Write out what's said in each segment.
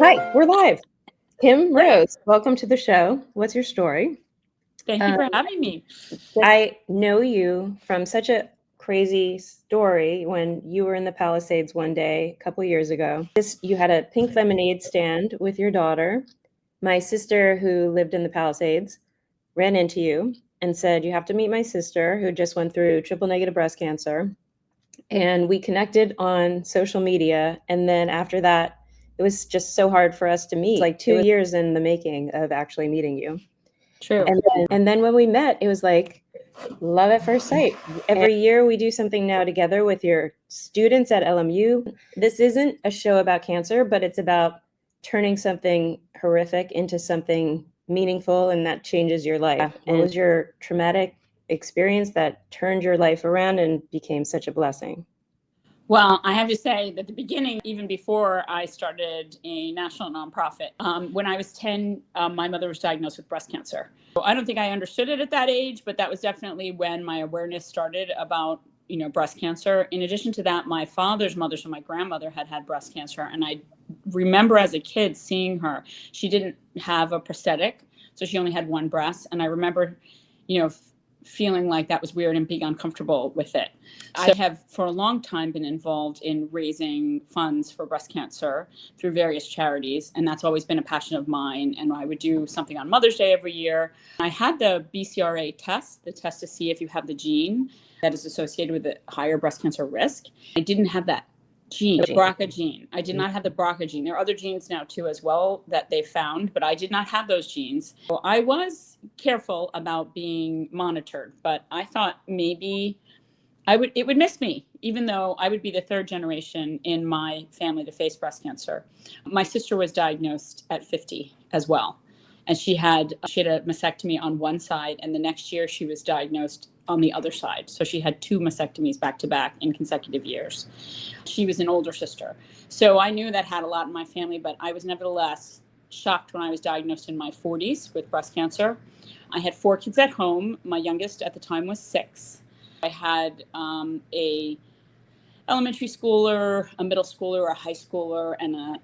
Hi, we're live. Kim Rhodes, welcome to the show. What's your story? Thank you for having me. I know you from such a crazy story when you were in the Palisades one day a couple years ago. You had a pink lemonade stand with your daughter. My sister, who lived in the Palisades, ran into you and said, "You have to meet my sister who just went through triple negative breast cancer." And we connected on social media. And then after that, it was just so hard for us to meet. Like 2 years in the making of actually meeting you. True. And then when we met, it was like love at first sight. Every year we do something now together with your students at LMU. This isn't a show about cancer, but it's about turning something horrific into something meaningful and that changes your life. And it was your traumatic experience that turned your life around and became such a blessing. Well, I have to say that the beginning, even before I started a national nonprofit, when I was 10, my mother was diagnosed with breast cancer. So I don't think I understood it at that age, but that was definitely when my awareness started about, breast cancer. In addition to that, my father's mother, so my grandmother, had breast cancer. And I remember as a kid seeing her. She didn't have a prosthetic, so she only had one breast. And I remember, feeling like that was weird and being uncomfortable with it. I have for a long time been involved in raising funds for breast cancer through various charities, and that's always been a passion of mine. And I would do something on Mother's Day every year. I had the BCRA test, the test to see if you have the gene that is associated with a higher breast cancer risk. I didn't have that gene, the BRCA gene. I did not have the BRCA gene. There are other genes now too as well that they found, but I did not have those genes. So I was careful about being monitored, but I thought maybe it would miss me, even though I would be the third generation in my family to face breast cancer. My sister was diagnosed at 50 as well. And she had a mastectomy on one side, and the next year she was diagnosed on the other side. So she had 2 mastectomies back to back in consecutive years. She was an older sister. So I knew that had a lot in my family, but I was nevertheless shocked when I was diagnosed in my 40s with breast cancer. I had 4 kids at home. My youngest at the time was 6. I had a elementary schooler, a middle schooler, a high schooler, and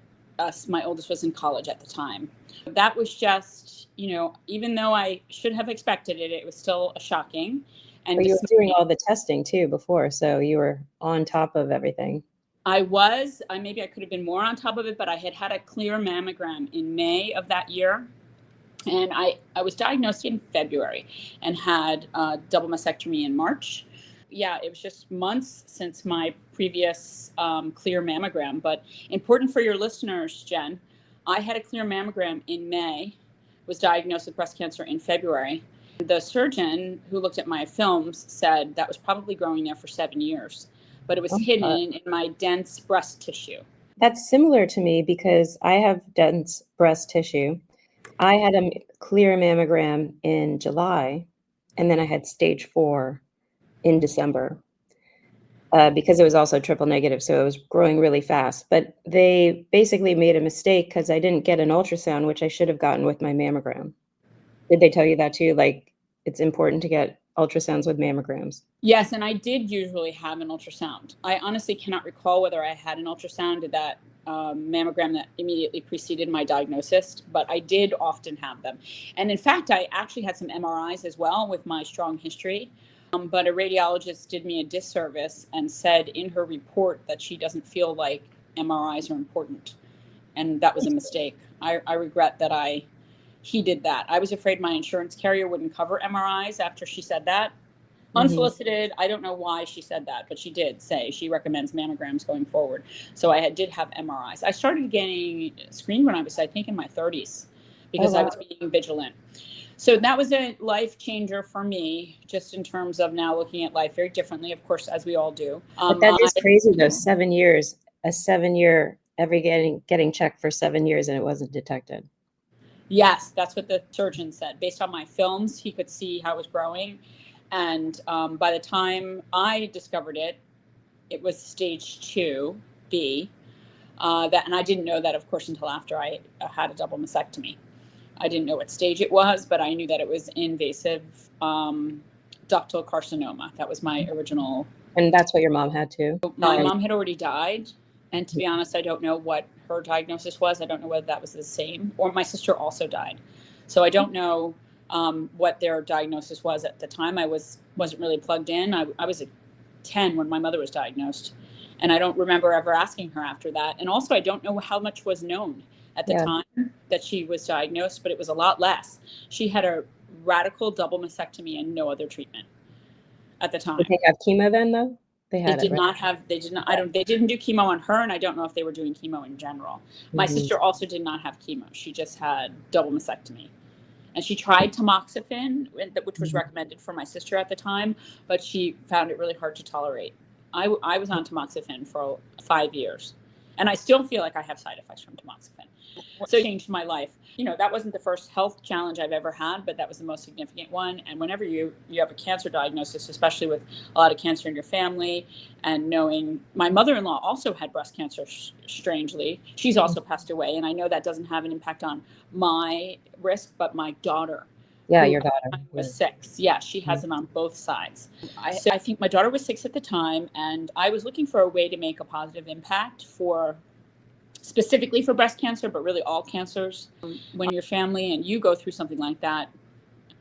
my oldest was in college at the time. That was just, even though I should have expected it, it was still shocking. And you were doing all the testing too before, so you were on top of everything. I maybe I could have been more on top of it, but I had a clear mammogram in May of that year. And I was diagnosed in February and had a double mastectomy in March. Yeah, it was just months since my previous clear mammogram. But important for your listeners, Jen, I had a clear mammogram in May, was diagnosed with breast cancer in February. The surgeon who looked at my films said that was probably growing there for 7 years, but it was hidden in my dense breast tissue. That's similar to me because I have dense breast tissue. I had a clear mammogram in July, and then I had stage 4 in December because it was also triple negative, so it was growing really fast. But they basically made a mistake because I didn't get an ultrasound, which I should have gotten with my mammogram. Did they tell you that too? Like, it's important to get ultrasounds with mammograms. Yes, and I did usually have an ultrasound. I honestly cannot recall whether I had an ultrasound at that mammogram that immediately preceded my diagnosis, but I did often have them. And in fact, I actually had some MRIs as well with my strong history. But a radiologist did me a disservice and said in her report that she doesn't feel like MRIs are important. And that was a mistake. I regret that he did that. I was afraid my insurance carrier wouldn't cover MRIs after she said that. Unsolicited, I don't know why she said that, but she did say she recommends mammograms going forward. So I did have MRIs. I started getting screened when I was, I think, in my 30s because I was being vigilant. So that was a life changer for me, just in terms of now looking at life very differently, of course, as we all do. But that is crazy, though. 7 years, a 7-year, getting checked for 7 years, and it wasn't detected. Yes, that's what the surgeon said. Based on my films, he could see how it was growing. And by the time I discovered it, it was stage 2B. And I didn't know that, of course, until after I had a double mastectomy. I didn't know what stage it was, but I knew that it was invasive ductal carcinoma. That was my original. And that's what your mom had too? My mom had already died. And to be honest, I don't know what her diagnosis was. I don't know whether that was the same, or my sister also died. So I don't know what their diagnosis was at the time. I wasn't really plugged in. I was 10 when my mother was diagnosed, and I don't remember ever asking her after that. And also, I don't know how much was known at the time that she was diagnosed, but it was a lot less. She had a radical double mastectomy and no other treatment at the time. Did they have chemo then, though? They did not have, they did not, they didn't do chemo on her, and I don't know if they were doing chemo in general. My sister also did not have chemo. She just had double mastectomy. And she tried tamoxifen, which was recommended for my sister at the time, but she found it really hard to tolerate. I was on tamoxifen for 5 years, and I still feel like I have side effects from tamoxifen. So it changed my life. You know, that wasn't the first health challenge I've ever had, but that was the most significant one. And whenever you have a cancer diagnosis, especially with a lot of cancer in your family, and knowing my mother-in-law also had breast cancer, strangely, she's also passed away. And I know that doesn't have an impact on my risk, but my daughter. Yeah, your daughter was 6. Yeah, she has it on both sides. I think my daughter was 6 at the time, and I was looking for a way to make a positive impact specifically for breast cancer, but really all cancers. When your family and you go through something like that,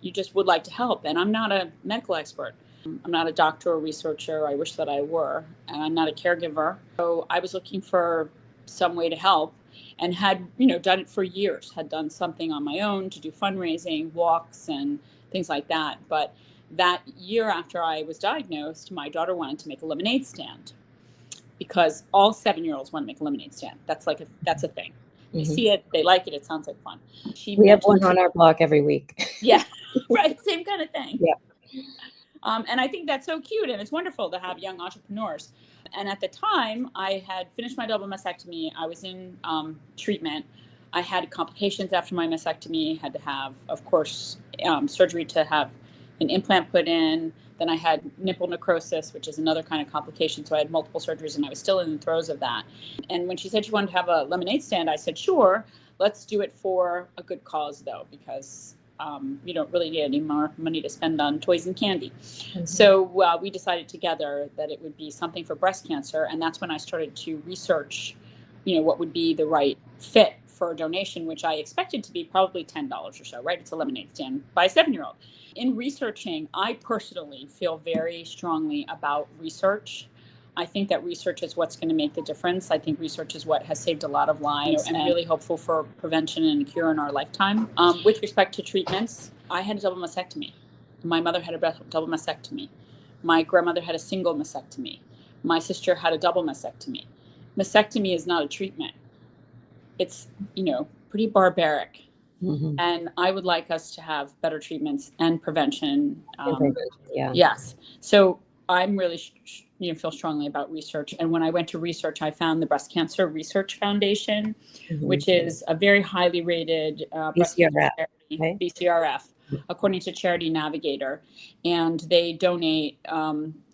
you just would like to help. And I'm not a medical expert. I'm not a doctor or researcher. I wish that I were. And I'm not a caregiver. So I was looking for some way to help, and had, done it for years, had done something on my own to do fundraising, walks and things like that. But that year after I was diagnosed, my daughter wanted to make a lemonade stand, because all 7-year-olds want to make a lemonade stand. That's a thing. They see it, they like it. It sounds like fun. We have one on our block every week. Yeah, right. Same kind of thing. Yeah. And I think that's so cute, and it's wonderful to have young entrepreneurs. And at the time, I had finished my double mastectomy. I was in treatment. I had complications after my mastectomy. Had to have, of course, surgery to have an implant put in. Then I had nipple necrosis, which is another kind of complication. So I had multiple surgeries, and I was still in the throes of that. And when she said she wanted to have a lemonade stand, I said, sure, let's do it for a good cause, though, because you don't really need any more money to spend on toys and candy. So we decided together that it would be something for breast cancer. And that's when I started to research, what would be the right fit for a donation, which I expected to be probably $10 or so, right? It's a lemonade stand by a 7-year-old. In researching, I personally feel very strongly about research. I think that research is what's going to make the difference. I think research is what has saved a lot of lives, and really hopeful for prevention and a cure in our lifetime. With respect to treatments, I had a double mastectomy. My mother had a double mastectomy. My grandmother had a single mastectomy. My sister had a double mastectomy. Mastectomy is not a treatment. It's, pretty barbaric. And I would like us to have better treatments and prevention. Yes. So I'm really, feel strongly about research. And when I went to research, I found the Breast Cancer Research Foundation, which is a very highly rated breast cancer charity, right? BCRF, according to Charity Navigator. And they donate,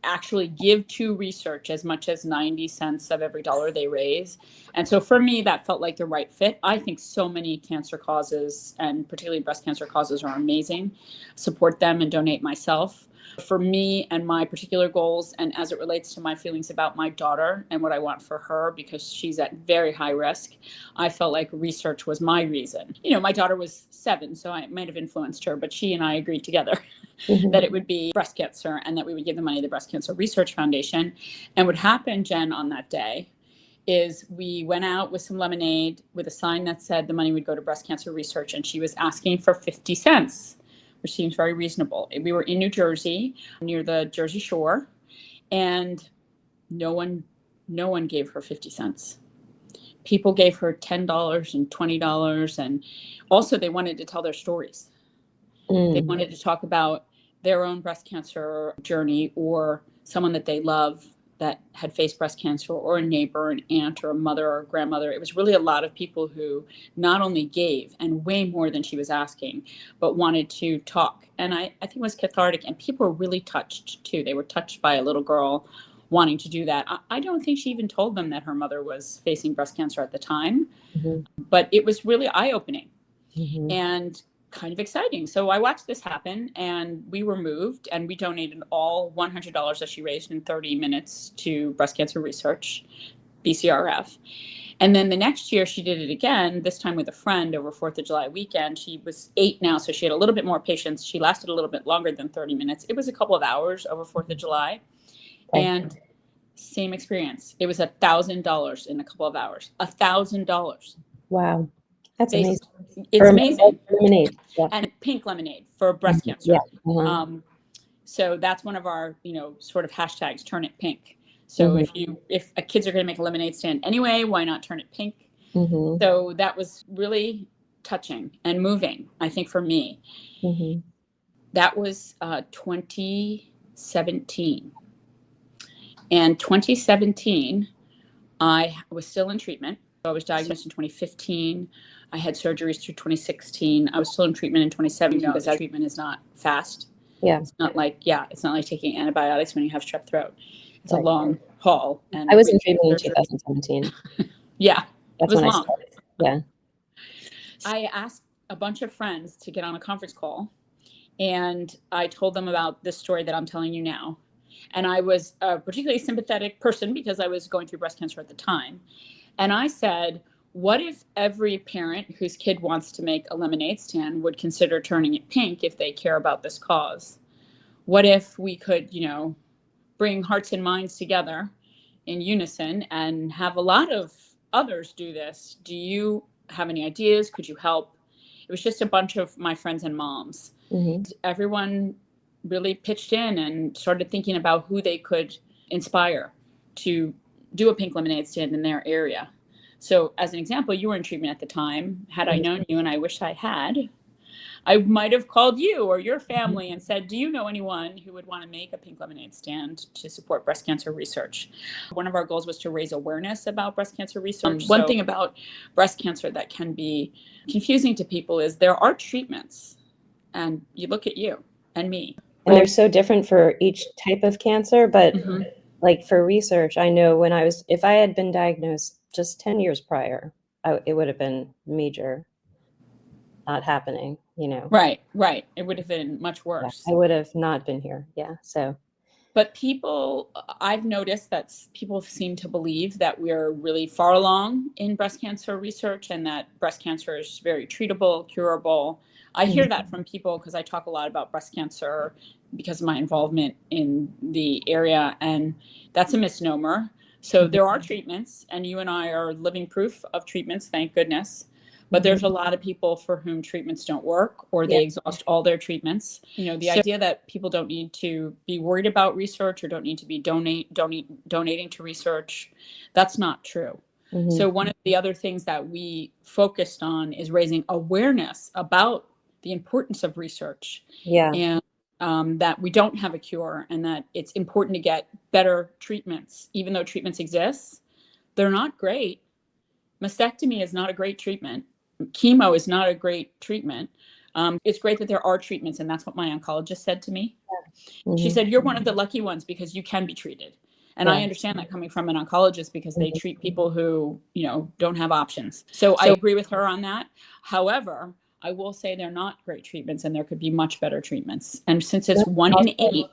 actually give to research as much as 90 cents of every dollar they raise. And so for me, that felt like the right fit. I think so many cancer causes, and particularly breast cancer causes, are amazing. Support them and donate myself. For me and my particular goals, and as it relates to my feelings about my daughter and what I want for her, because she's at very high risk, I felt like research was my reason. My daughter was 7, so I might have influenced her, but she and I agreed together that it would be breast cancer, and that we would give the money to the Breast Cancer Research Foundation. And what happened, Jen, on that day is we went out with some lemonade with a sign that said the money would go to breast cancer research, and she was asking for 50 cents. Which seems very reasonable. We were in New Jersey, near the Jersey Shore, and no one gave her 50 cents. People gave her $10 and $20, and also they wanted to tell their stories. They wanted to talk about their own breast cancer journey, or someone that they love that had faced breast cancer, or a neighbor, an aunt, or a mother, or a grandmother. It was really a lot of people who not only gave, and way more than she was asking, but wanted to talk. And I think it was cathartic, and people were really touched too. They were touched by a little girl wanting to do that. I don't think she even told them that her mother was facing breast cancer at the time, but it was really eye-opening and kind of exciting. So I watched this happen, and we were moved, and we donated all $100 that she raised in 30 minutes to Breast Cancer Research, BCRF. And then the next year she did it again, this time with a friend over 4th of July weekend. She was 8 now, so she had a little bit more patience. She lasted a little bit longer than 30 minutes. It was a couple of hours over 4th of July. Okay. And same experience. It was $1,000 in a couple of hours. $1,000. Wow. That's amazing. It's amazing. Lemonade. Yeah. And pink lemonade for breast cancer. Yeah. Uh-huh. So that's one of our, sort of hashtags, turn it pink. So if kids are going to make a lemonade stand anyway, why not turn it pink? So that was really touching and moving, I think, for me. That was 2017. And 2017, I was still in treatment. So I was diagnosed in 2015. I had surgeries through 2016. I was still in treatment in 2017 because that treatment is not fast. Yeah. It's not like taking antibiotics when you have strep throat. It's a long haul. And I was in treatment in 2017. Yeah. That's when I started. Yeah. I asked a bunch of friends to get on a conference call, and I told them about this story that I'm telling you now. And I was a particularly sympathetic person because I was going through breast cancer at the time. And I said, what if every parent whose kid wants to make a lemonade stand would consider turning it pink if they care about this cause? What if we could, bring hearts and minds together in unison and have a lot of others do this? Do you have any ideas? Could you help? It was just a bunch of my friends and moms. Everyone really pitched in and started thinking about who they could inspire to do a pink lemonade stand in their area. So as an example, you were in treatment at the time. Had I known you, and I wish I had, I might have called you or your family and said, do you know anyone who would want to make a pink lemonade stand to support breast cancer research? One of our goals was to raise awareness about breast cancer research. One thing about breast cancer that can be confusing to people is there are treatments, and you look at you and me. And they're so different for each type of cancer, but like for research, I know if I had been diagnosed just 10 years prior, it would have been major not happening, Right. It would have been much worse. Yeah, I would have not been here. Yeah. So. But I've noticed that people seem to believe that we're really far along in breast cancer research and that breast cancer is very treatable, curable. I hear that from people because I talk a lot about breast cancer because of my involvement in the area, and that's a misnomer. So there are treatments, and you and I are living proof of treatments, thank goodness. But there's a lot of people for whom treatments don't work, or they exhaust all their treatments. The idea that people don't need to be worried about research or don't need to be donating to research, that's not true. So one of the other things that we focused on is raising awareness about the importance of research. And that we don't have a cure, and that it's important to get better treatments. Even though treatments exist, they're not great. Mastectomy is not a great treatment. Chemo is not a great treatment. It's great that there are treatments, and that's what my oncologist said to me. She said, you're one of the lucky ones because you can be treated. And I understand that coming from an oncologist because they treat people who, don't have options. So I agree with her on that. However, I will say they're not great treatments, and there could be much better treatments. And since it's 1 in 8.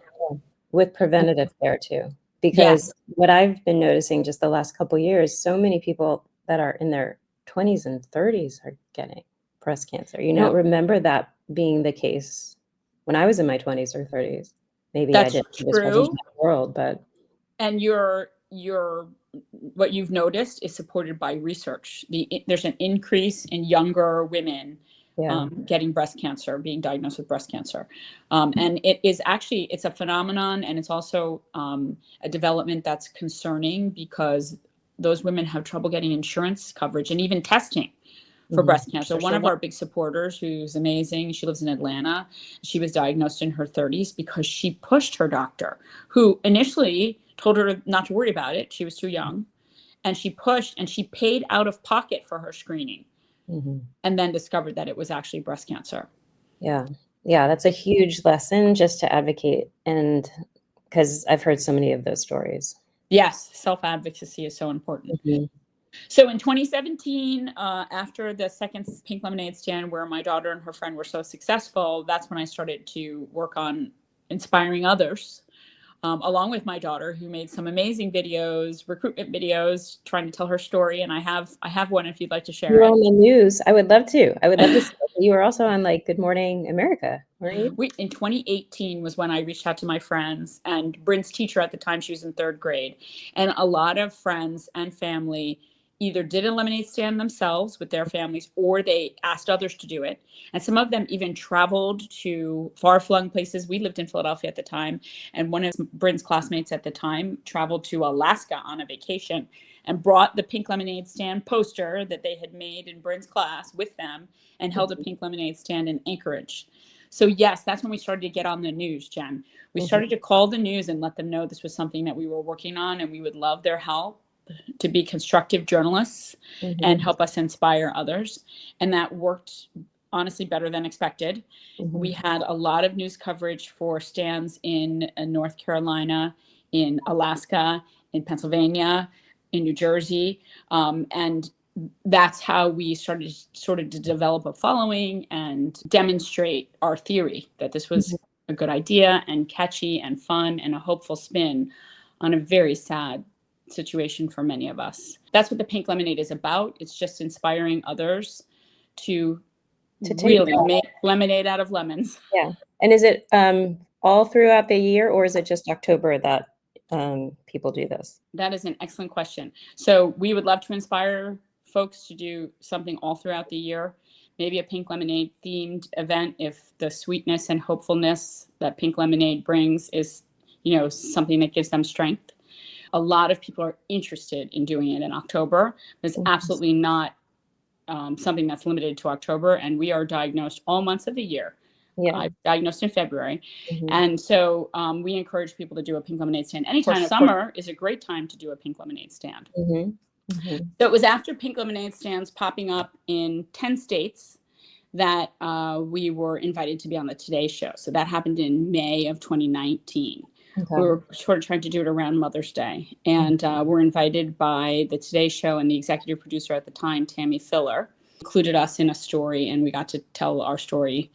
With preventative care too, because what I've been noticing just the last couple of years, so many people that are in their 20s and 30s are getting breast cancer. Remember that being the case when I was in my 20s or 30s. Maybe I didn't. This wasn't my world, but. And what you've noticed is supported by research. There's an increase in younger women getting breast cancer, being diagnosed with breast cancer. And it's a phenomenon, and it's also a development that's concerning because those women have trouble getting insurance coverage and even testing for breast cancer. One of our big supporters, who's amazing, she lives in Atlanta. She was diagnosed in her 30s because she pushed her doctor, who initially told her not to worry about it. She was too young. And she pushed, and she paid out of pocket for her screening, and then discovered that it was actually breast cancer. Yeah. That's a huge lesson just to advocate, and because I've heard so many of those stories. Yes, self-advocacy is so important. So in 2017, after the second pink lemonade stand where my daughter and her friend were so successful, that's when I started to work on inspiring others. along with my daughter, who made some amazing videos, recruitment videos, trying to tell her story. And I have one if you'd like to share You're it. on the news. I would love to. I would love to see it. You were also on like Good Morning America, weren't you? In 2018 was when I reached out to my friends, and Bryn's teacher at the time, she was in 3rd grade. And a lot of friends and family either did a lemonade stand themselves with their families, or they asked others to do it. And some of them even traveled to far-flung places. We lived in Philadelphia at the time, and one of Bryn's classmates at the time traveled to Alaska on a vacation and brought the pink lemonade stand poster that they had made in Bryn's class with them and held a pink lemonade stand in Anchorage. So yes, that's when we started to get on the news, Jen. We started to call the news and let them know this was something that we were working on, and we would love their help to be constructive journalists and help us inspire others. And that worked honestly better than expected. We had a lot of news coverage for stands in North Carolina, in Alaska, in Pennsylvania, in New Jersey. And that's how we started sort of to develop a following and demonstrate our theory that this was a good idea and catchy and fun and a hopeful spin on a very sad situation for many of us. That's what the Pink Lemonade is about. It's just inspiring others to really make lemonade out of lemons. Yeah. And is it all throughout the year, or is it just October that people do this? That is an excellent question. So we would love to inspire folks to do something all throughout the year, maybe a pink lemonade themed event if the sweetness and hopefulness that pink lemonade brings is, something that gives them strength. A lot of people are interested in doing it in October. It's absolutely not something that's limited to October, and we are diagnosed all months of the year. Yeah. I'm diagnosed in February. And so we encourage people to do a pink lemonade stand anytime. Summer is a great time to do a pink lemonade stand. So it was after pink lemonade stands popping up in 10 states that we were invited to be on the Today Show. So that happened in May of 2019. We were sort of trying to do it around Mother's Day. And we're invited by the Today Show, and the executive producer at the time, Tammy Filler, included us in a story, and we got to tell our story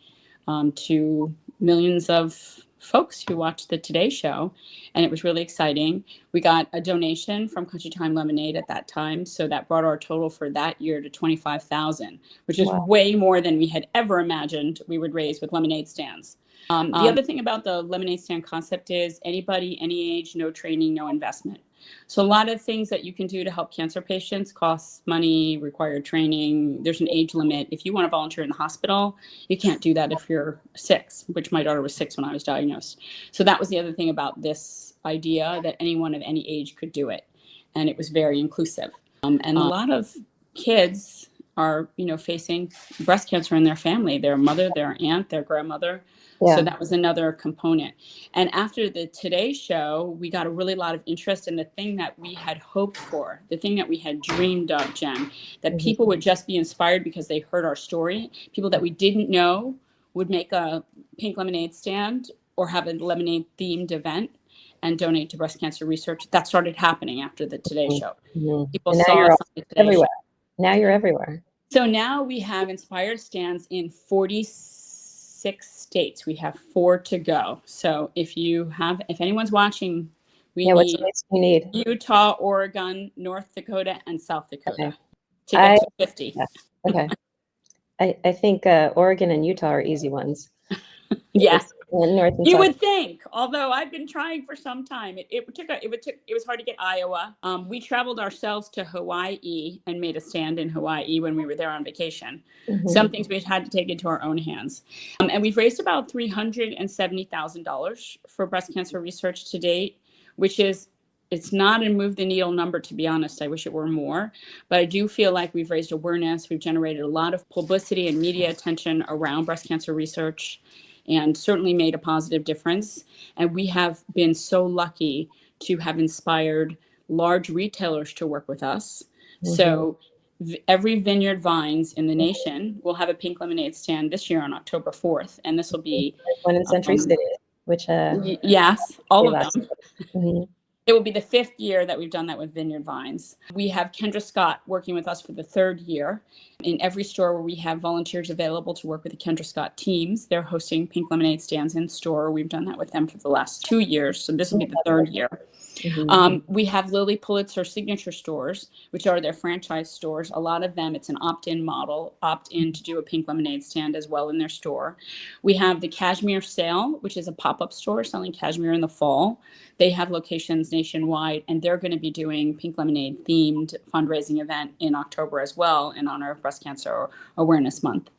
to millions of folks who watched the Today Show, and it was really exciting. We got a donation from Country Time Lemonade at that time, so that brought our total for that year to $25,000, which is way more than we had ever imagined we would raise with lemonade stands. The other thing about the lemonade stand concept is anybody, any age, no training, no investment. So a lot of things that you can do to help cancer patients costs money, require training. There's an age limit. If you want to volunteer in the hospital, you can't do that if you're 6, which my daughter was 6 when I was diagnosed. So that was the other thing about this idea, that anyone of any age could do it. And it was very inclusive. And a lot of kids are, facing breast cancer in their family, their mother, their aunt, their grandmother. Yeah. So that was another component. And after the Today Show, we got a really lot of interest in the thing that we had hoped for, the thing that we had dreamed of, Jen, that people would just be inspired because they heard our story. People that we didn't know would make a pink lemonade stand or have a lemonade themed event and donate to breast cancer research. That started happening after the Today Show. People saw us on the Today everywhere. Show. Now you're everywhere. So now we have inspired stands in 46 states. We have 4 to go. So if anyone's watching, we need Utah, Oregon, North Dakota, and South Dakota to get to 50. Yeah. Okay. I think Oregon and Utah are easy ones. Yes. North and you South. Would think, although I've been trying for some time. It was hard to get Iowa. We traveled ourselves to Hawaii and made a stand in Hawaii when we were there on vacation. Some things we had to take into our own hands. And we've raised about $370,000 for breast cancer research to date, which is, it's not a move the needle number, to be honest. I wish it were more, but I do feel like we've raised awareness. We've generated a lot of publicity and media attention around breast cancer research, and certainly made a positive difference. And we have been so lucky to have inspired large retailers to work with us. So every Vineyard Vines in the nation will have a pink lemonade stand this year on October 4th. And this will be one in Century City, which yes, all of them. It will be the 5th year that we've done that with Vineyard Vines. We have Kendra Scott working with us for the 3rd year. In every store where we have volunteers available to work with the Kendra Scott teams, they're hosting pink lemonade stands in store. We've done that with them for the last 2 years, so this will be the 3rd year. We have Lily Pulitzer signature stores, which are their franchise stores. A lot of them, it's an opt-in model, opt-in to do a pink lemonade stand as well in their store. We have the Cashmere Sale, which is a pop-up store selling cashmere in the fall. They have locations nationwide, and they're going to be doing pink lemonade themed fundraising event in October as well in honor of Breast Cancer Awareness Month.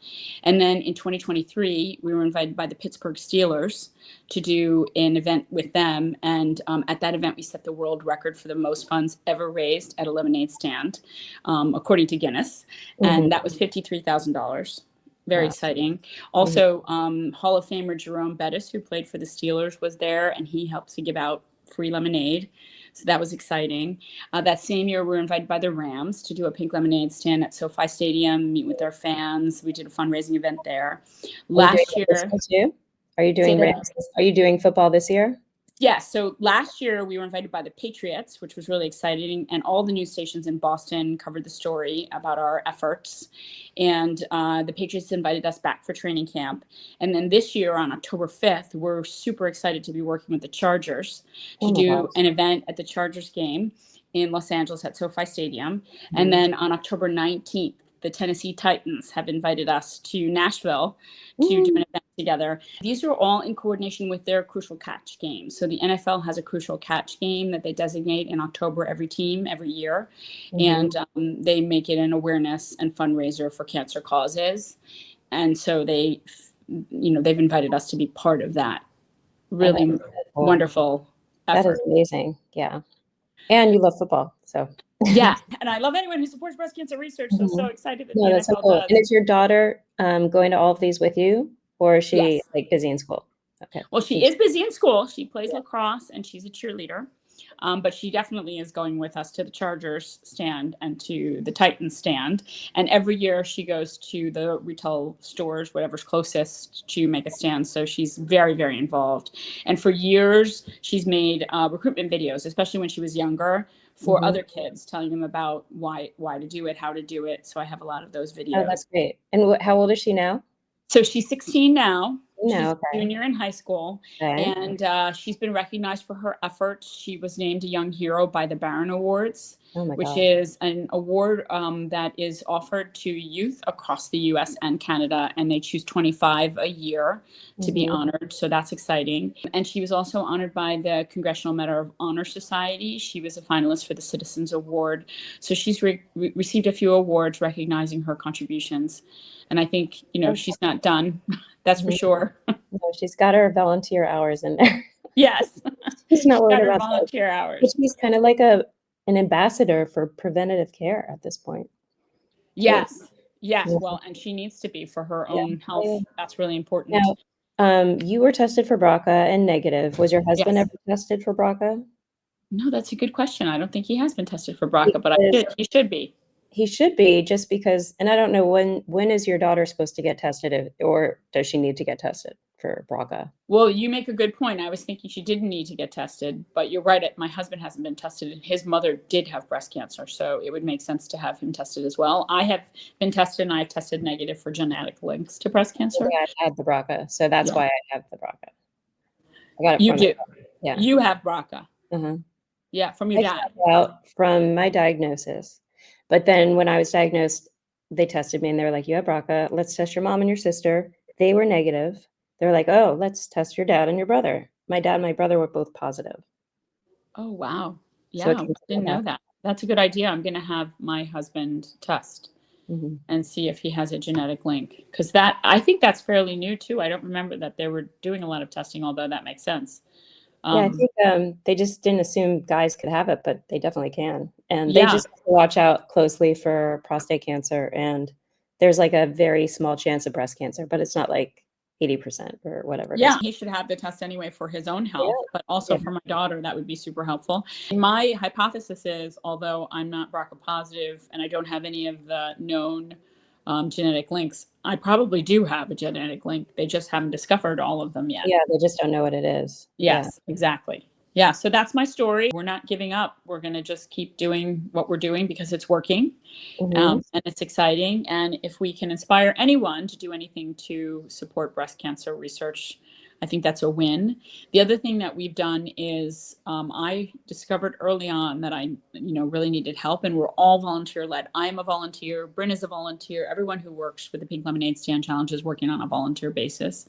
And then in 2023, we were invited by the Pittsburgh Steelers to do an event with them. And at that event, we set the world record for the most funds ever raised at a lemonade stand, according to Guinness. And that was $53,000. Very exciting. Also, Hall of Famer Jerome Bettis, who played for the Steelers, was there, and he helped to give out free lemonade. So that was exciting. That same year, we were invited by the Rams to do a pink lemonade stand at SoFi Stadium, meet with their fans. We did a fundraising event there. Last year, are you doing Rams? Are you doing football this year? Yes. So last year we were invited by the Patriots, which was really exciting. And all the news stations in Boston covered the story about our efforts. And the Patriots invited us back for training camp. And then this year on October 5th, we're super excited to be working with the Chargers to do an event at the Chargers game in Los Angeles at SoFi Stadium. And then on October 19th, the Tennessee Titans have invited us to Nashville to do an event together. These are all in coordination with their Crucial Catch game. So the NFL has a Crucial Catch game that they designate in October, every team, every year. And they make it an awareness and fundraiser for cancer causes. And so they've invited us to be part of that really wonderful effort. That is amazing. Yeah. And you love football, so. Yeah, and I love anyone who supports breast cancer research. So so excited that the that's so NFL cool. does. And is your daughter going to all of these with you, or is she like busy in school? Okay. Well, she is busy in school. She plays lacrosse and she's a cheerleader. But she definitely is going with us to the Chargers stand and to the Titans stand. And every year she goes to the retail stores, whatever's closest, to make a stand. So she's very, very involved. And for years, she's made recruitment videos, especially when she was younger, for other kids, telling them about why to do it, how to do it. So I have a lot of those videos. Oh, that's great. And how old is she now? So she's 16 now. She's a junior in high school, and she's been recognized for her efforts. She was named a Young Hero by the Barron Awards, which is an award that is offered to youth across the U.S. and Canada, and they choose 25 a year to be honored. So that's exciting. And she was also honored by the Congressional Medal of Honor Society. She was a finalist for the Citizens Award. So she's received a few awards recognizing her contributions. And I think, she's not done. That's for sure. No, she's got her volunteer hours in there. Yes. She's not worried her about volunteer hours. But she's kind of like an ambassador for preventative care at this point. Yes. Yes. Well, and she needs to be for her own health. That's really important. Now, you were tested for BRCA and negative. Was your husband ever tested for BRCA? No, that's a good question. I don't think he has been tested for BRCA, but he should be. He should be, just because, and I don't know when is your daughter supposed to get tested, or does she need to get tested for BRCA? Well, you make a good point. I was thinking she didn't need to get tested, but you're right. My husband hasn't been tested, and his mother did have breast cancer, so it would make sense to have him tested as well. I have been tested, and I've tested negative for genetic links to breast cancer. Yeah, I had the BRCA, so that's why I have the BRCA. I got it. You do. Yeah. You have BRCA. Yeah, from your dad. Out from my diagnosis. But then when I was diagnosed, they tested me and they were like, you have BRCA. Let's test your mom and your sister. They were negative. They're like, oh, let's test your dad and your brother. My dad and my brother were both positive. Oh, wow. Yeah, So I didn't know that. That's a good idea. I'm going to have my husband test and see if he has a genetic link. Because I think that's fairly new too. I don't remember that they were doing a lot of testing, although that makes sense. I think they just didn't assume guys could have it, but they definitely can. And they just have to watch out closely for prostate cancer. And there's like a very small chance of breast cancer, but it's not like 80% or whatever. Yeah, he should have the test anyway for his own health, but also for my daughter, that would be super helpful. My hypothesis is, although I'm not BRCA positive and I don't have any of the known genetic links, I probably do have a genetic link. They just haven't discovered all of them yet. Yeah, they just don't know what it is. Yes, exactly. Yeah, so that's my story. We're not giving up. We're going to just keep doing what we're doing because it's working, Hmm. and it's exciting. And if we can inspire anyone to do anything to support breast cancer research, I think that's a win. The other thing that we've done is I discovered early on that I, really needed help, and we're all volunteer led. I'm a volunteer. Bryn is a volunteer. Everyone who works with the Pink Lemonade Stand Challenge is working on a volunteer basis,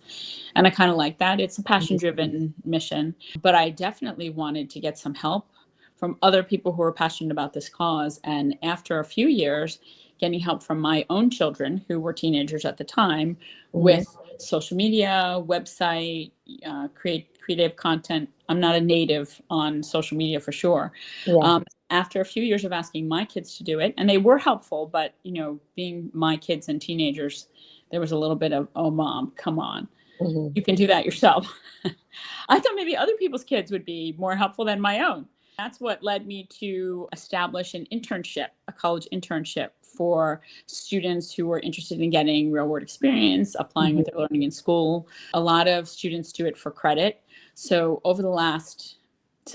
and I kind of like that. It's a passion driven mission, but I definitely wanted to get some help from other people who are passionate about this cause. And after a few years, getting help from my own children who were teenagers at the time Hmm. with social media, website, creative content. I'm not a native on social media for sure. Yeah. After a few years of asking my kids to do it, and they were helpful, but being my kids and teenagers, there was a little bit of, oh, mom, come on, Hmm. you can do that yourself. I thought maybe other people's kids would be more helpful than my own. That's what led me to establish an internship, a college internship for students who were interested in getting real world experience, applying Hmm. what they're learning in school. A lot of students do it for credit. So over the last,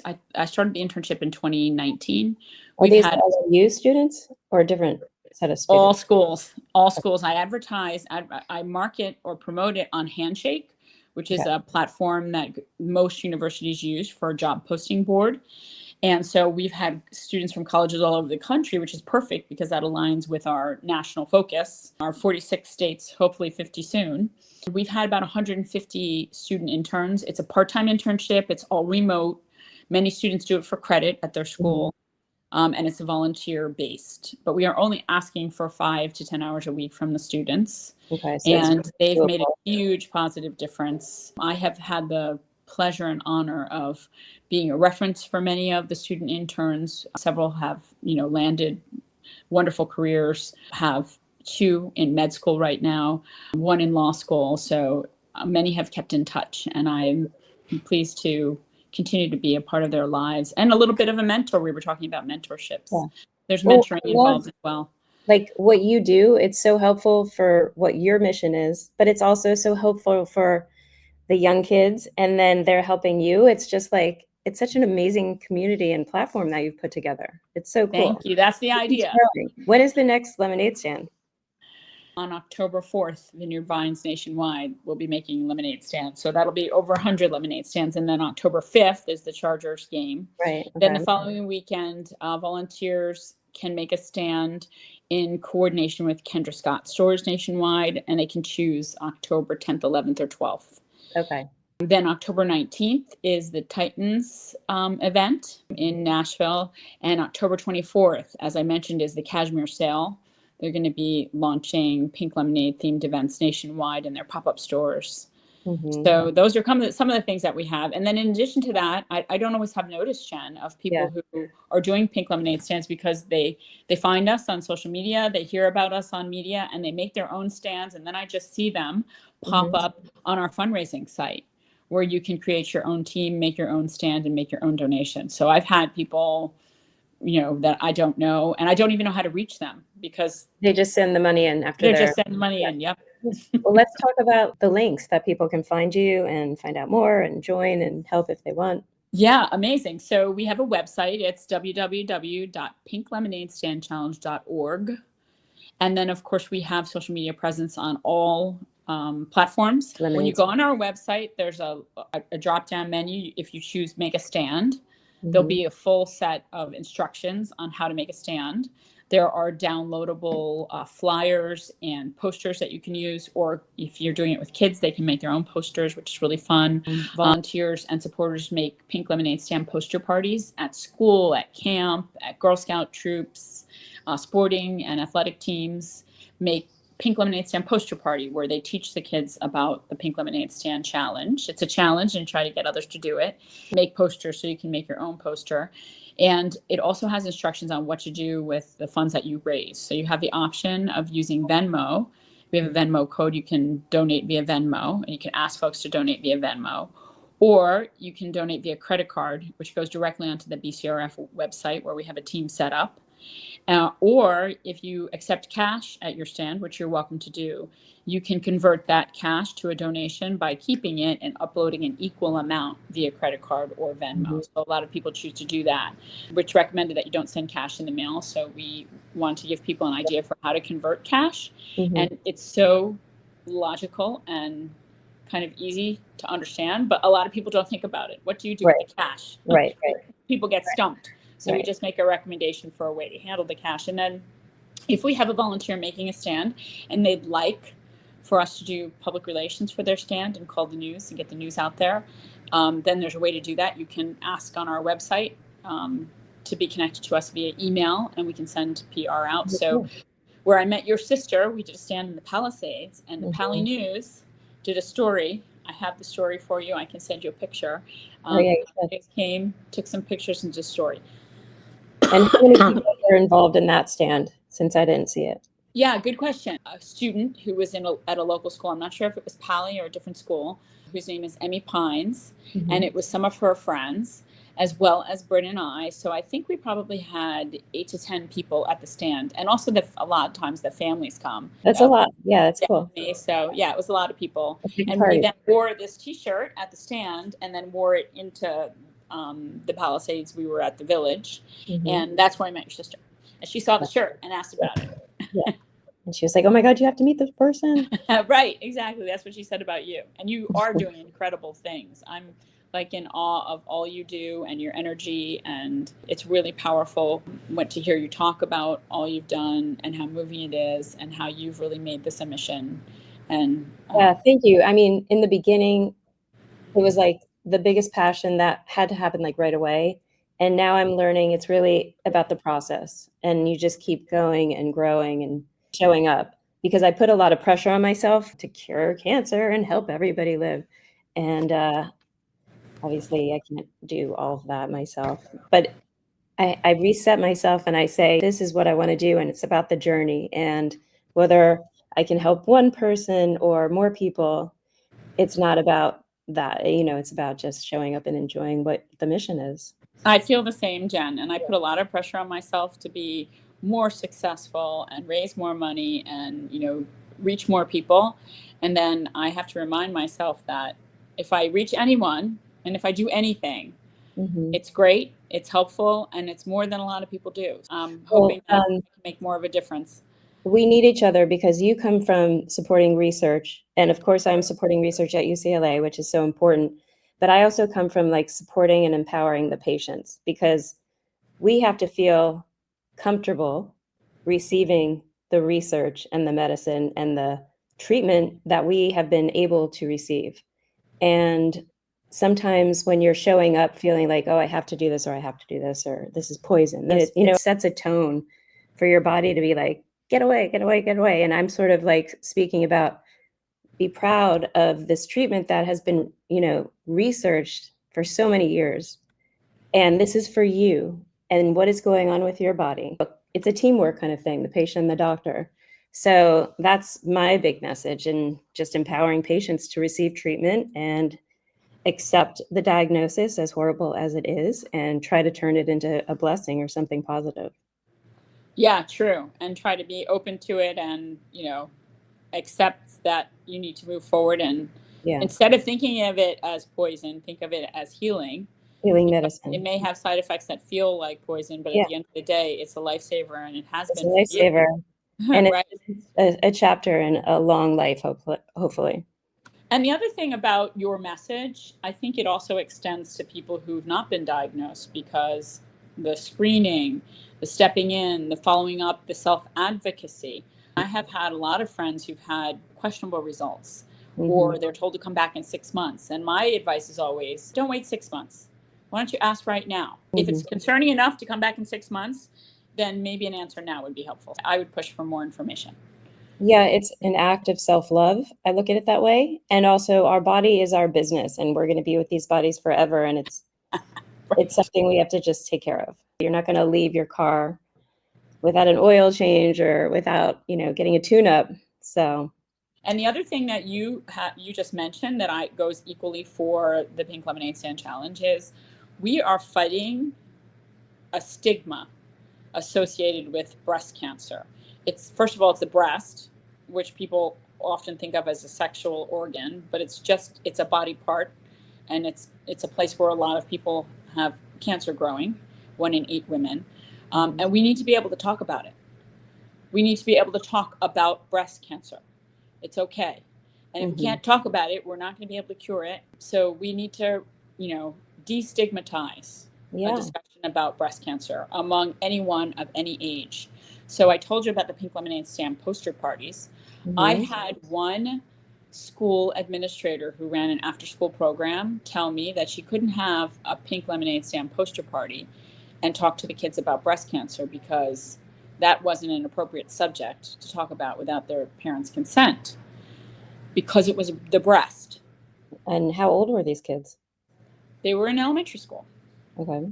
I started the internship in 2019. Are We've these had LMU students or a different set of all students? schools, all schools. I advertise, I market or promote it on Handshake, which is Okay. a platform that most universities use for a job posting board. And so we've had students from colleges all over the country, which is perfect because that aligns with our national focus, our 46 states, hopefully 50 soon. We've had about 150 student interns. It's a part-time internship. It's all remote. Many students do it for credit at their Hmm. school, and it's volunteer based. But we are only asking for 5 to 10 hours a week from the students. Okay, so it's And they've made a doable. huge positive difference. I have had the pleasure and honor of being a reference for many of the student interns. Several have, landed wonderful careers, have 2 in med school right now, 1 in law school. So many have kept in touch, and I'm pleased to continue to be a part of their lives and a little bit of a mentor. We were talking about mentorships. Yeah. There's Well, mentoring I love involved as well. like what you do. It's so helpful for what your mission is, but it's also so helpful for the young kids, and then they're helping you. It's just like it's such an amazing community and platform that you've put together. It's so Thank cool. you. That's the It keeps idea. growing. When is the next lemonade stand? On October 4th, Vineyard Vines nationwide will be making lemonade stands. So that'll be over 100 lemonade stands. And then October 5th is the Chargers game. Right. Then the Okay. following weekend, volunteers can make a stand in coordination with Kendra Scott stores nationwide, and they can choose October 10th, 11th, or 12th. Okay. Then October 19th is the Titans event in Nashville. And October 24th, as I mentioned, is the Cashmere Sale. They're going to be launching pink lemonade themed events nationwide in their pop-up stores. Hmm. So those are some of the things that we have. And then in addition to that, I don't always have notice, Jen, of Yeah. people who are doing pink lemonade stands because they find us on social media, they hear about us on media, and they make their own stands. And then I just see them pop Hmm. up on our fundraising site where you can create your own team, make your own stand, and make your own donation. So I've had people, that I don't know, and I don't even know how to reach them because They just send the money in after they're their. just sending money Yeah. in. Yep. Well, let's talk about the links that people can find you and find out more and join and help if they want. Yeah, amazing. So we have a website. It's www.pinklemonadestandchallenge.org. And then, of course, we have social media presence on all platforms. When you Lemonade. go on our website, there's a drop-down menu. If you choose Make a Stand, there'll Hmm. be a full set of instructions on how to make a stand. There are downloadable flyers and posters that you can use, or if you're doing it with kids, they can make their own posters, which is really fun. Volunteers and supporters make pink lemonade stand poster parties at school, at camp, at Girl Scout troops, sporting and athletic teams make pink lemonade stand poster party where they teach the kids about the pink lemonade stand challenge. It's a challenge and try to get others to do it. Make posters so you can make your own poster. And it also has instructions on what to do with the funds that you raise. So you have the option of using Venmo. We have a Venmo code. You can donate via Venmo, and you can ask folks to donate via Venmo. Or you can donate via credit card, which goes directly onto the BCRF website where we have a team set up. Or if you accept cash at your stand, which you're welcome to do, you can convert that cash to a donation by keeping it and uploading an equal amount via credit card or Venmo. Mm-hmm. So a lot of people choose to do that. It's recommended that you don't send cash in the mail. So we want to give people an idea for how to convert cash. Mm-hmm. And it's so logical and kind of easy to understand, but a lot of people don't think about it. What do you do with the cash? Right. People get stumped. So we just make a recommendation for a way to handle the cash. And then if we have a volunteer making a stand and they'd like for us to do public relations for their stand and call the news and get the news out there, then there's a way to do that. You can ask on our website to be connected to us via email, and we can send PR out. So where I met your sister, we did a stand in the Palisades, and the Pali News did a story. I have the story for you. I can send you a picture. They came, took some pictures, and did a story. And how many people are involved in that stand, since I didn't see it? Yeah, good question. A student who was at a local school, I'm not sure if it was Pali or a different school, whose name is Emmy Pines, and it was some of her friends, as well as Britt and I. So I think we probably had 8 to 10 people at the stand. And also a lot of times the families come. That's a lot. Yeah, that's cool. So yeah, it was a lot of people. And we then wore this t-shirt at the stand and then wore it into the Palisades. We were at the village. And that's where I met your sister. And she saw the shirt and asked about it. Yeah. And she was like, oh my God, you have to meet this person. Right, exactly. That's what she said about you. And you are doing incredible things. I'm like in awe of all you do and your energy, and it's really powerful. Went to hear you talk about all you've done and how moving it is and how you've really made this a mission. And yeah, thank you. I mean, in the beginning, it was like the biggest passion that had to happen like right away. And now I'm learning it's really about the process, and you just keep going and growing and showing up, because I put a lot of pressure on myself to cure cancer and help everybody live. And obviously I can't do all of that myself, but I reset myself and I say, this is what I want to do. And it's about the journey, and whether I can help one person or more people, it's not about that, it's about just showing up and enjoying what the mission is. I feel the same, Jen, and I put a lot of pressure on myself to be more successful and raise more money and, reach more people. And then I have to remind myself that if I reach anyone and if I do anything, it's great, it's helpful, and it's more than a lot of people do. I'm hoping that I can make more of a difference. We need each other, because you come from supporting research. And of course, I'm supporting research at UCLA, which is so important. But I also come from like supporting and empowering the patients, because we have to feel comfortable receiving the research and the medicine and the treatment that we have been able to receive. And sometimes when you're showing up feeling like, oh, I have to do this, or I have to do this, or this is poison, it sets a tone for your body to be like, get away, get away, get away. And I'm sort of like speaking about, be proud of this treatment that has been, researched for so many years. And this is for you and what is going on with your body. It's a teamwork kind of thing, the patient and the doctor. So that's my big message, and just empowering patients to receive treatment and accept the diagnosis, as horrible as it is, and try to turn it into a blessing or something positive. Yeah, true. And try to be open to it and, accept that you need to move forward. And instead of thinking of it as poison, think of it as healing medicine. It may have side effects that feel like poison, but at the end of the day, it's a lifesaver, and it has been a lifesaver. And right? It's a chapter in a long life, hopefully. And the other thing about your message, I think it also extends to people who've not been diagnosed, because the screening, the stepping in, the following up, the self-advocacy. I have had a lot of friends who've had questionable results, or they're told to come back in 6 months. And my advice is always, don't wait 6 months. Why don't you ask right now? If it's concerning enough to come back in 6 months, then maybe an answer now would be helpful. I would push for more information. Yeah, it's an act of self-love. I look at it that way. And also, our body is our business, and we're going to be with these bodies forever. And it's it's something we have to just take care of. You're not going to leave your car without an oil change or without, getting a tune-up. So. And the other thing that you just mentioned that goes equally for the Pink Lemonade Stand Challenge is we are fighting a stigma associated with breast cancer. It's, first of all, it's the breast, which people often think of as a sexual organ, but it's a body part, and it's a place where a lot of people have cancer growing, 1 in 8 women. And we need to be able to talk about it. We need to be able to talk about breast cancer. It's okay. And if we can't talk about it, we're not going to be able to cure it. So we need to, destigmatize a discussion about breast cancer among anyone of any age. So I told you about the Pink Lemonade Stand poster parties. I had one school administrator who ran an after-school program tell me that she couldn't have a Pink Lemonade Stand poster party and talk to the kids about breast cancer because that wasn't an appropriate subject to talk about without their parents' consent, because it was the breast. And how old were these kids? They were in elementary school. Okay.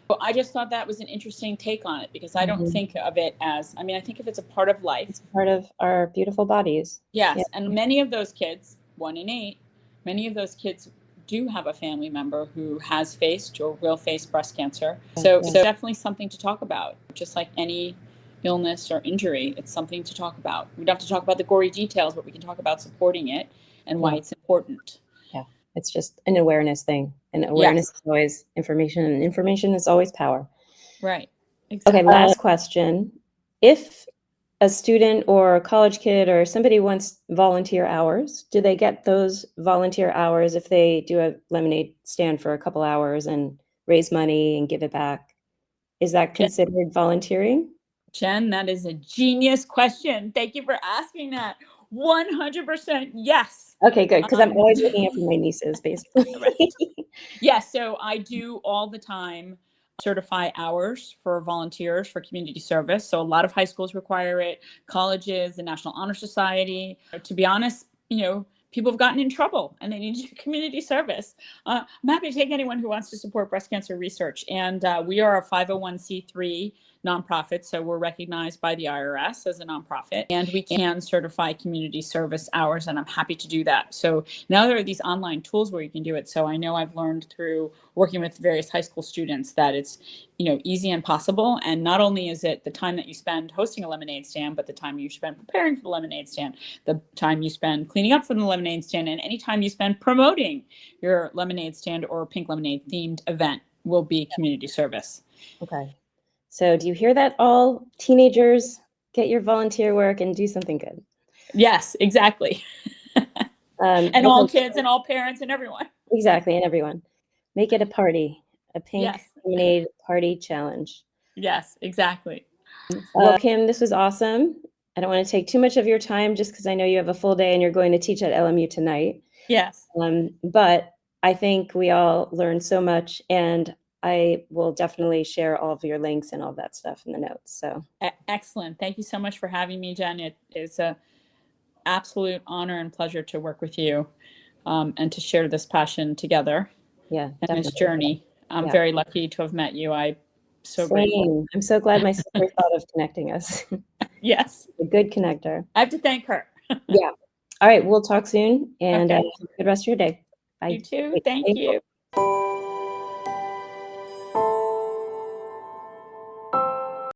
Well, I just thought that was an interesting take on it, because I don't think of it as, I think if it's a part of life. It's part of our beautiful bodies. Yes. Yeah. And many of those kids, 1 in 8, many of those kids do have a family member who has faced or will face breast cancer. So definitely something to talk about, just like any illness or injury. It's something to talk about. We don't have to talk about the gory details, but we can talk about supporting it and why it's important. Yeah. It's just an awareness thing. And awareness is always information, and information is always power. Right. Exactly. Okay, last question. If a student or a college kid or somebody wants volunteer hours, do they get those volunteer hours if they do a lemonade stand for a couple hours and raise money and give it back? Is that considered volunteering? Jen, that is a genius question. Thank you for asking that. 100% yes. Okay, good, because I'm always looking out for my nieces, basically. Yes, so I do all the time certify hours for volunteers for community service. So a lot of high schools require it, colleges, the National Honor Society. To be honest, people have gotten in trouble and they need to do community service. I'm happy to take anyone who wants to support breast cancer research. And we are a 501c3 nonprofit, so we're recognized by the IRS as a nonprofit, and we can certify community service hours, and I'm happy to do that. So now there are these online tools where you can do it. So I know I've learned through working with various high school students that it's easy and possible. And not only is it the time that you spend hosting a lemonade stand, but the time you spend preparing for the lemonade stand, the time you spend cleaning up from the lemonade stand, and any time you spend promoting your lemonade stand or pink lemonade themed event will be community service. Okay. So do you hear that, all teenagers? Get your volunteer work and do something good. Yes, exactly. And all kids and all parents and everyone. Exactly, and everyone. Make it a party, a pink lemonade party challenge. Yes, exactly. Well, Kim, this was awesome. I don't want to take too much of your time just because I know you have a full day and you're going to teach at LMU tonight. Yes. But I think we all learned so much, and I will definitely share all of your links and all that stuff in the notes. So excellent. Thank you so much for having me, Jen. It is an absolute honor and pleasure to work with you and to share this passion together. Yeah, and this journey. I'm very lucky to have met you. I'm so grateful. I'm so glad my sister thought of connecting us. Yes. A good connector. I have to thank her. Yeah. All right. We'll talk soon, and have a good rest of your day. Bye. You too. Thank you.